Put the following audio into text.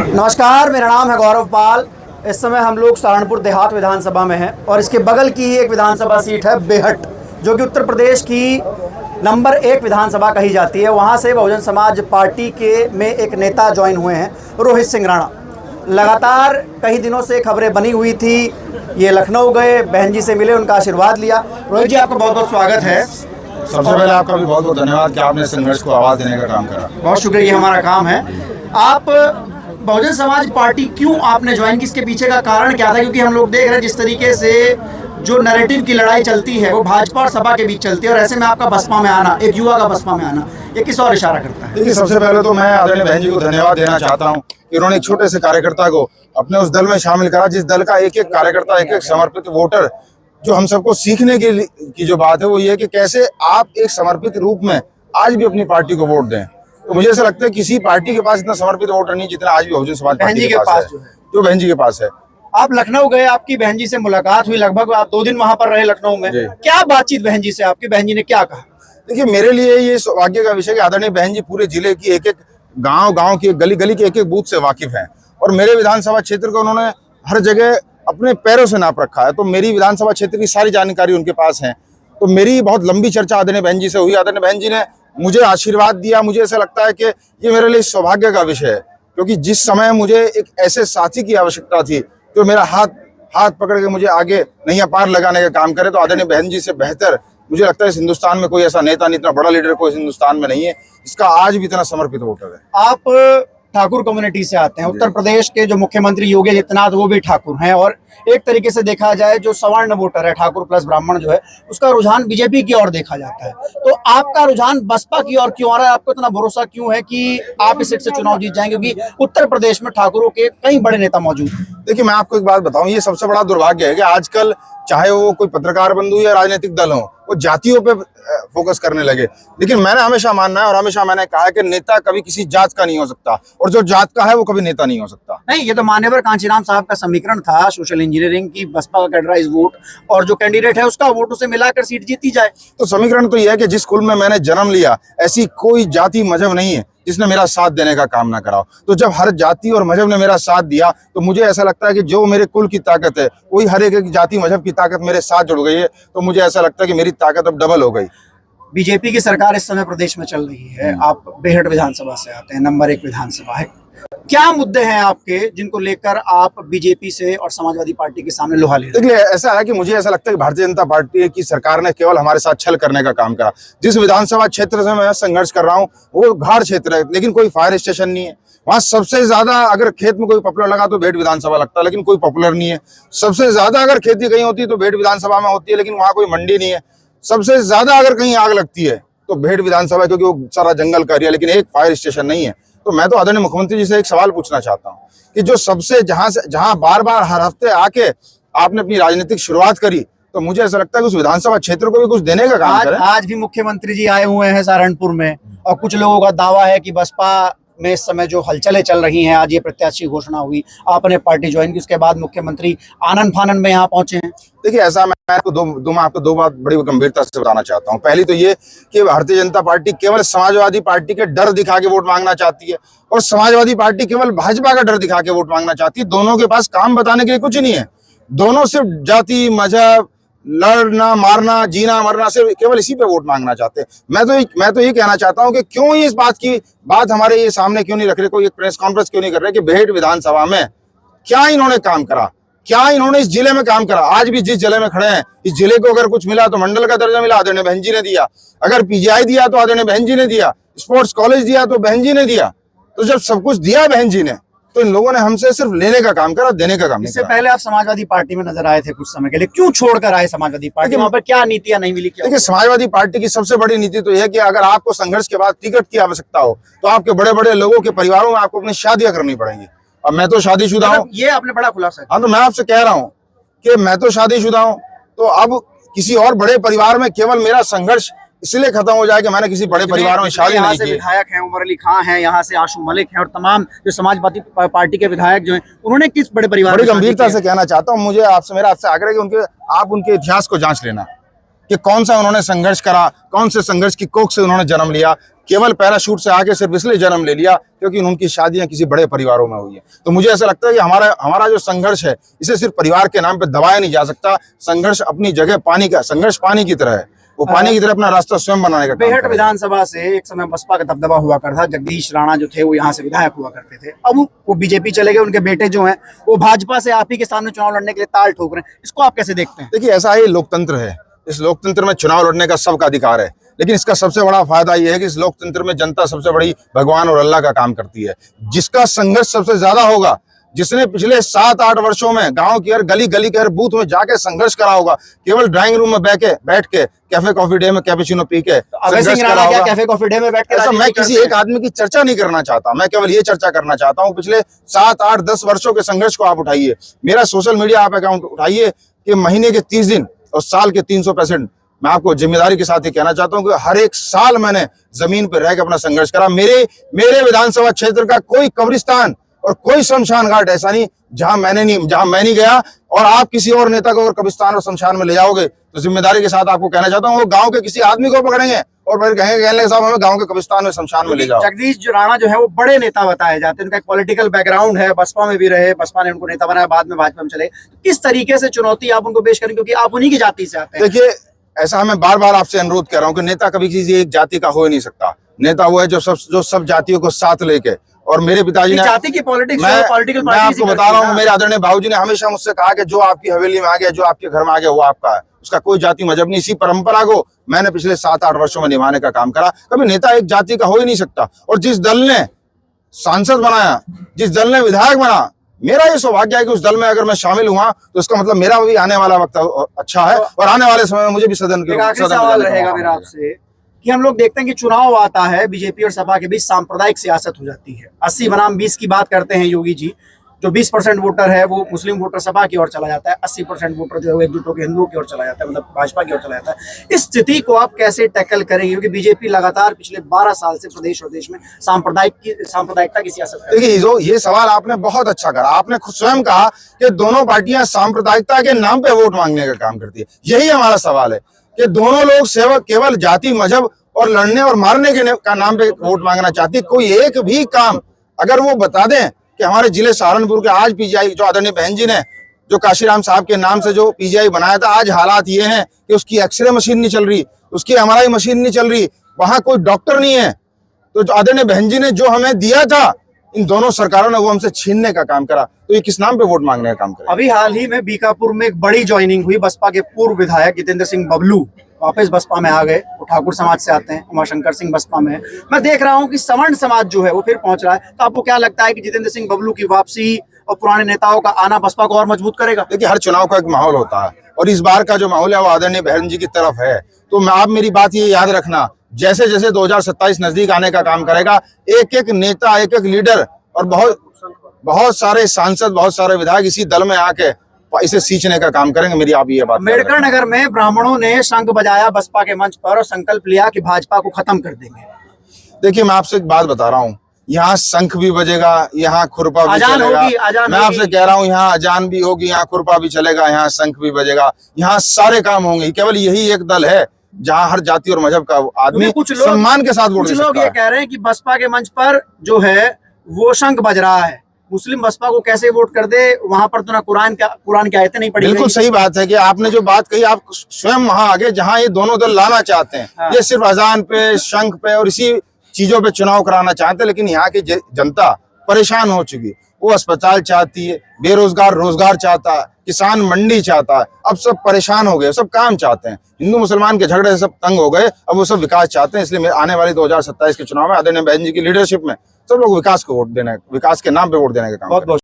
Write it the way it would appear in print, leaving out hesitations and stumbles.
नमस्कार, मेरा नाम है गौरव पाल। इस समय हम लोग सहारनपुर देहात विधानसभा में हैं और इसके बगल की ही एक विधानसभा सीट है बेहट, जो कि उत्तर प्रदेश की नंबर 1 विधानसभा कही जाती है। वहाँ से बहुजन समाज पार्टी के में एक नेता ज्वाइन हुए हैं, रोहित सिंह राणा। लगातार कई दिनों से खबरें बनी हुई थी, ये लखनऊ गए, बहन जी से मिले, उनका आशीर्वाद लिया। रोहित जी, आपका बहुत बहुत स्वागत है। सबसे पहले आपका भी बहुत बहुत धन्यवाद कि आपने संघर्ष को आवाज देने का काम करा। बहुत शुक्रिया, ये हमारा काम है। आप बहुजन समाज पार्टी क्यों आपने ज्वाइन की, इसके पीछे का कारण क्या था? क्योंकि हम लोग देख रहे हैं जिस तरीके से जो नैरेटिव की लड़ाई चलती है वो भाजपा और सपा के बीच चलती है, और ऐसे में आपका बसपा में आना, एक युवा का बसपा में आना, ये किस और इशारा करता है? देखिए, सबसे पहले तो मैं आदरणीय बहन जी को धन्यवाद देना चाहता हूँ कि उन्होंने एक छोटे से कार्यकर्ता को अपने उस दल में शामिल करा, जिस दल का एक एक कार्यकर्ता, एक एक समर्पित वोटर, जो हम सबको सीखने की जो बात है वो ये है कि कैसे आप एक समर्पित रूप में आज भी अपनी पार्टी को वोट दें। तो मुझे ऐसा लगता है किसी पार्टी के पास इतना समर्पित वोटर नहीं जितना आज भी बहुजन समाज पार्टी के पास है, जो बहन जी के पास है। आप लखनऊ गए, आपकी बहन जी से मुलाकात हुई, लगभग आप 2 दिन वहां पर रहे लखनऊ में। क्या बातचीत बहन जी से, आपकी बहन जी ने क्या कहा? देखिए, मेरे लिए ये सौभाग्य का विषय कि आदरणीय बहन जी पूरे जिले की एक एक गांव की गली गली के एक एक बूथ से वाकिफ हैं, और मेरे विधानसभा क्षेत्र को उन्होंने हर जगह अपने पैरों से नाप रखा है। तो मेरी विधानसभा क्षेत्र की सारी जानकारी उनके पास है। तो मेरी बहुत लंबी चर्चा आदरणीय बहन जी से हुई। आदरणीय बहन जी ने मुझे आशीर्वाद दिया। मुझे ऐसा लगता है कि ये मेरे लिए सौभाग्य का विषय है, क्योंकि जिस समय मुझे एक ऐसे साथी की आवश्यकता थी जो मेरा हाथ पकड़ के मुझे आगे नैया पार लगाने का काम करे, तो आदरणीय बहन जी से बेहतर मुझे लगता है इस हिंदुस्तान में कोई ऐसा नेता नहीं, इतना बड़ा लीडर कोई हिंदुस्तान में नहीं है जिसका आज भी इतना समर्पित वोटर है। आप ठाकुर कम्युनिटी से आते हैं। उत्तर प्रदेश के जो मुख्यमंत्री योगी आदित्यनाथ वो भी ठाकुर हैं, और एक तरीके से देखा जाए जो सवर्ण वोटर है, ठाकुर प्लस ब्राह्मण जो है, उसका रुझान बीजेपी की ओर देखा जाता है। तो आपका रुझान बसपा की ओर क्यों आ रहा है? आपको इतना भरोसा क्यों है कि आप इस सीट से चुनाव जीत जाएंगे? क्योंकि उत्तर प्रदेश में ठाकुरों के कई बड़े नेता मौजूद हैं। देखिए, मैं आपको एक बात बताऊं, ये सबसे बड़ा दुर्भाग्य है कि आजकल चाहे वो कोई पत्रकार बंधु या राजनीतिक दल हो, वो जातियों पे फोकस करने लगे। लेकिन मैंने हमेशा मानना है और हमेशा मैंने कहा है कि नेता कभी किसी जात का नहीं हो सकता, और जो जात का है वो कभी नेता नहीं हो सकता। नहीं, ये तो मान्यवर कांचीराम साहब का समीकरण था, सोशल इंजीनियरिंग की, बसपा का कैडराइज वोट और जो कैंडिडेट है उसका वोट, उसे मिलाकर सीट जीती जाए। तो समीकरण तो यह है कि जिस कुल में मैंने जन्म लिया, ऐसी कोई जाति मजहब नहीं है जिसने मेरा साथ देने का काम ना करा। तो जब हर जाति और मजहब ने मेरा साथ दिया, तो मुझे ऐसा लगता है कि जो मेरे कुल की ताकत है वही हर एक जाति मजहब की ताकत मेरे साथ जुड़ गई है। तो मुझे ऐसा लगता है कि मेरी ताकत अब डबल हो गई। बीजेपी की सरकार इस समय प्रदेश में चल रही है, आप बेहट विधानसभा से आते हैं, नंबर 1 विधानसभा है। क्या मुद्दे हैं आपके जिनको लेकर आप बीजेपी से और समाजवादी पार्टी के सामने लोहा ले रहे हैं? देखिए, ऐसा है कि मुझे ऐसा लगता है कि भारतीय जनता पार्टी की सरकार ने केवल हमारे साथ छल करने का काम करा। जिस विधानसभा क्षेत्र से मैं संघर्ष कर रहा हूँ वो घाट क्षेत्र है, लेकिन कोई फायर स्टेशन नहीं है। वहाँ सबसे ज्यादा अगर खेत में कोई पॉपुलर लगा तो बेहट विधानसभा लगता है, लेकिन कोई पॉपुलर नहीं है। सबसे ज्यादा अगर खेती कहीं होती है तो बेहट विधानसभा में होती है, लेकिन वहाँ कोई मंडी नहीं है। सबसे ज्यादा अगर कहीं आग लगती है तो बेहट विधानसभा, क्योंकि वो सारा जंगल का एरिया, लेकिन एक फायर स्टेशन नहीं है। तो मैं तो आदरणीय मुख्यमंत्री जी से एक सवाल पूछना चाहता हूँ कि जो सबसे जहां बार बार हर हफ्ते आके आपने अपनी राजनीतिक शुरुआत करी, तो मुझे ऐसा लगता है कि उस विधानसभा क्षेत्र को भी कुछ देने का काम करें। आज भी मुख्यमंत्री जी आए हुए हैं सहारनपुर में, और कुछ लोगों का दावा है कि बसपा में इस समय जो हलचलें चल रही हैं, आज ये प्रत्याशी घोषणा हुई, आपने पार्टी ज्वाइन की, उसके बाद मुख्यमंत्री आनन फानन में यहाँ पहुंचे हैं। देखिए, ऐसा मैं आपको दो बात बड़ी गंभीरता से बताना चाहता हूँ। पहली तो ये कि भारतीय जनता पार्टी केवल समाजवादी पार्टी के डर दिखा के वोट मांगना चाहती है, और समाजवादी पार्टी केवल भाजपा का डर दिखा के वोट मांगना चाहती है। दोनों के पास काम बताने के लिए कुछ नहीं है। दोनों सिर्फ जाति, मजहब, लड़ना, मारना, जीना, मरना, सिर्फ केवल इसी पे वोट मांगना चाहते हैं। मैं तो ये कहना चाहता हूँ कि क्यों ही इस बात हमारे ये सामने क्यों नहीं रख रहे, कोई एक प्रेस कॉन्फ्रेंस क्यों नहीं कर रहे कि बेहट विधानसभा में क्या इन्होंने काम करा, क्या इन्होंने इस जिले में काम करा। आज भी जिस जिले में खड़े हैं, इस जिले को अगर कुछ मिला तो मंडल का दर्जा मिला, आदरणीय बहन जी ने दिया। अगर पीजीआई दिया तो आदरणीय बहन जी ने दिया। स्पोर्ट्स कॉलेज दिया तो बहन जी ने दिया। तो जब सब कुछ दिया बहन जी ने, तो इन लोगों ने हमसे सिर्फ लेने का काम करा, देने का काम नहीं इससे करा। पहले आप समाजवादी पार्टी में नजर आए थे कुछ समय के लिए, क्यों छोड़कर आए समाजवादी पार्टी? वहां पर क्या नीतियां नहीं मिली? देखिए, समाजवादी पार्टी की सबसे बड़ी नीति तो यह है कि अगर आपको संघर्ष के बाद टिकट की आवश्यकता हो तो आपके बड़े बड़े लोगों के परिवारों में आपको अपनी शादियां करनी पड़ेंगी। अब मैं तो शादीशुदा हूँ। ये आपने बड़ा खुलासा किया। हाँ, तो मैं आपसे कह रहा हूँ कि मैं तो शादीशुदा हूँ, तो अब किसी और बड़े परिवार में केवल मेरा संघर्ष इसलिए खत्म हो जाए कि मैंने किसी बड़े परिवार में शादी नहीं की। विधायक हैं उमर अली खां हैं, यहाँ से आशू मलिक हैं, और तमाम जो समाजवादी पार्टी के विधायक जो हैं, उन्होंने किस बड़े परिवार बड़ी गंभीरता से कहना चाहता हूँ, मेरा आपसे आग्रह है कि आप उनके इतिहास को जांच लेना कि कौन सा उन्होंने संघर्ष करा, कौन से संघर्ष की कोख से उन्होंने जन्म लिया, केवल पैराशूट से आके सिर्फ इसलिए जन्म ले लिया क्योंकि उनकी शादियां किसी बड़े परिवारों में हुई है। तो मुझे ऐसा लगता है कि हमारा जो संघर्ष है इसे सिर्फ परिवार के नाम पे दबाया नहीं जा सकता। संघर्ष अपनी जगह पानी की तरह है, वो पानी की तरह अपना रास्ता स्वयं बनाने का काम बेहट करेगा। विधानसभा से एक समय बसपा का दबदबा हुआ करता था। जगदीश राणा जो थे वो यहाँ से विधायक हुआ करते थे, अब वो बीजेपी चले गए। उनके बेटे जो हैं वो भाजपा से आप ही के सामने चुनाव लड़ने के लिए ताल ठोक रहे हैं, इसको आप कैसे देखते हैं? देखिए, ऐसा ही लोकतंत्र है। इस लोकतंत्र में चुनाव लड़ने का सबका अधिकार है, लेकिन इसका सबसे बड़ा फायदा यह है कि इस लोकतंत्र में जनता सबसे बड़ी भगवान और अल्लाह का काम करती है। जिसका संघर्ष सबसे ज्यादा होगा, जिसने पिछले 7-8 वर्षों में गांव की हर गली के हर बूथ में जाके संघर्ष करा होगा, केवल ड्राइंग रूम में बैठ के कैफे कॉफी डे में कैपेचिनो पी के अभय राणा क्या कैफे कॉफी डे में बैठ के ऐसा मैं किसी एक आदमी की चर्चा नहीं करना चाहता। मैं केवल ये चर्चा करना चाहता हूँ पिछले 7-8-10 वर्षों के संघर्ष को आप उठाइए, मेरा सोशल मीडिया आप अकाउंट उठाइए कि महीने के 30 दिन और साल के 365। मैं आपको जिम्मेदारी के साथ ही कहना चाहता हूं कि हर एक साल मैंने जमीन पर रह के अपना संघर्ष करा। मेरे विधानसभा क्षेत्र का कोई कब्रिस्तान और कोई शमशान घाट ऐसा नहीं जहां मैं नहीं गया, और आप किसी और नेता को और कब्रिस्तान और शमशान में ले जाओगे तो जिम्मेदारी के साथ आपको कहना चाहता हूं वो गांव के किसी आदमी को पकड़ेंगे और फिर कहने साहब हमें गांव के कब्रिस्तान में शमशान में ले जाओ। जगदीश राणा जो है वो बड़े नेता बताए जाते हैं, उनका एक पॉलिटिकल बैकग्राउंड है, बसपा में भी रहे, बसपा ने उनको नेता बनाया, बाद में भाजपा में चले। किस तरीके से चुनौती आप उनको पेश करेंगे, क्योंकि आप उन्हीं की जाति से आते हैं? देखिए, ऐसा मैं बार बार आपसे अनुरोध कर रहा हूं कि नेता कभी किसी एक जाति का हो ही नहीं सकता। नेता वो है जो सब जातियों को साथ लेके, और मेरे पिताजी ने जाति की पॉलिटिक्स मैं आपको बता रहा हूँ, मेरे आदरणीय बाबूजी ने हमेशा मुझसे कहा कि जो आपकी हवेली में आ गया, जो आपके घर में आ गया, वो आपका है, उसका कोई जाति मजहब नहीं। इसी परंपरा को मैंने पिछले 7-8 वर्षों में निभाने का काम करा। कभी नेता एक जाति का हो ही नहीं सकता। और जिस दल ने सांसद बनाया, जिस दल ने विधायक बना, मेरा ये सौभाग्य है कि उस दल में अगर मैं शामिल हुआ तो इसका मतलब मेरा भी आने वाला वक्त अच्छा है, और आने वाले समय में मुझे भी सदन सवाल रहेगा मेरा आपसे कि हम लोग देखते हैं कि चुनाव आता है, बीजेपी और सपा के बीच सांप्रदायिक सियासत हो जाती है। 80 बनाम 20 की बात करते हैं योगी जी। जो 20% वोटर है वो मुस्लिम वोटर सपा की ओर चला जाता है, 80% वोटर जो है एकजुट होकर हिंदुओं की ओर चला जाता है, मतलब भाजपा की ओर चला जाता है। इस स्थिति को आप कैसे टैकल करेंगे, क्योंकि बीजेपी लगातार पिछले 12 साल से प्रदेश और देश में सांप्रदायिकता की सियासत कर रही है? देखिए, ये सवाल आपने बहुत अच्छा करा। आपने खुद स्वयं कहा कि दोनों पार्टियां सांप्रदायिकता के नाम पे वोट मांगने का काम करती है। यही हमारा सवाल है कि दोनों लोग सेवक केवल जाति मजहब और लड़ने और मारने के का नाम पे वोट मांगना चाहती। कोई एक भी काम अगर वो बता दें कि हमारे जिले सहारनपुर के आज पीजीआई, जो आदरणीय बहन जी ने जो काशीराम साहब के नाम से जो पीजीआई बनाया था, आज हालात ये हैं कि उसकी एक्सरे मशीन नहीं चल रही, उसकी एमआरआई मशीन नहीं चल रही, वहां कोई डॉक्टर नहीं है। तो आदरणीय बहन जी ने जो हमें दिया था, इन दोनों सरकारों ने वो हमसे छीनने का काम करा। तो ये किस नाम पे वोट मांगने का काम करा? अभी हाल ही में बीकापुर में एक बड़ी ज्वाइनिंग हुई। बसपा के पूर्व विधायक जितेंद्र सिंह बबलू वापस बसपा में आ गए। वो ठाकुर समाज से आते हैं, उमाशंकर सिंह बसपा में है। मैं देख रहा हूँ कि सवर्ण समाज जो है वो फिर पहुंच रहा है। तो आपको क्या लगता है कि जितेंद्र सिंह बबलू की वापसी और पुराने नेताओं का आना बसपा को और मजबूत करेगा? देखिए, हर चुनाव का एक माहौल होता है, और इस बार का जो माहौल है वो आदरणीय बहन जी की तरफ है। तो आप मेरी बात ये याद रखना, जैसे जैसे 2027 नजदीक आने का काम करेगा, एक एक नेता, एक एक लीडर और बहुत सारे सांसद, बहुत सारे विधायक इसी दल में आके इसे सींचने का काम करेंगे। मेरी आप ये बात। अम्बेडकर नगर में ब्राह्मणों ने शंख बजाया बसपा के मंच पर और संकल्प लिया कि भाजपा को खत्म कर देंगे। देखिए, मैं आपसे एक बात बता रहा हूँ, यहाँ शंख भी बजेगा, यहाँ खुरपा भी चलेगा। मैं आपसे कह रहा हूँ, यहाँ अजान भी होगी, यहाँ खुरपा भी चलेगा, यहाँ शंख भी बजेगा, यहाँ सारे काम होंगे। केवल यही एक दल है जहाँ हर जाति और मजहब का आदमी सम्मान के साथ वोट दे सकता है। कुछ लोग ये कह रहे हैं कि बसपा के मंच पर जो है वो शंख बज रहा है, मुस्लिम बसपा को कैसे वोट कर दे, वहां पर तो ना कुरान की आयतें नहीं पड़ी। बिल्कुल सही बात है कि आपने जो बात कही, आप स्वयं वहां आगे जहां ये दोनों दल लाना चाहते हैं। हाँ। ये सिर्फ अजान पे, शंख पे और इसी चीजों पे चुनाव कराना चाहते हैं, लेकिन यहाँ की जनता परेशान हो चुकी। वो अस्पताल चाहती है, बेरोजगार रोजगार चाहता है, किसान मंडी चाहता है। अब सब परेशान हो गए, सब काम चाहते हैं। हिंदू मुसलमान के झगड़े से सब तंग हो गए, अब वो सब विकास चाहते हैं। इसलिए आने वाले 2027 के चुनाव में आदरणीय बहन जी की लीडरशिप में सब लोग विकास को वोट देने, विकास के नाम पे वोट देने का काम।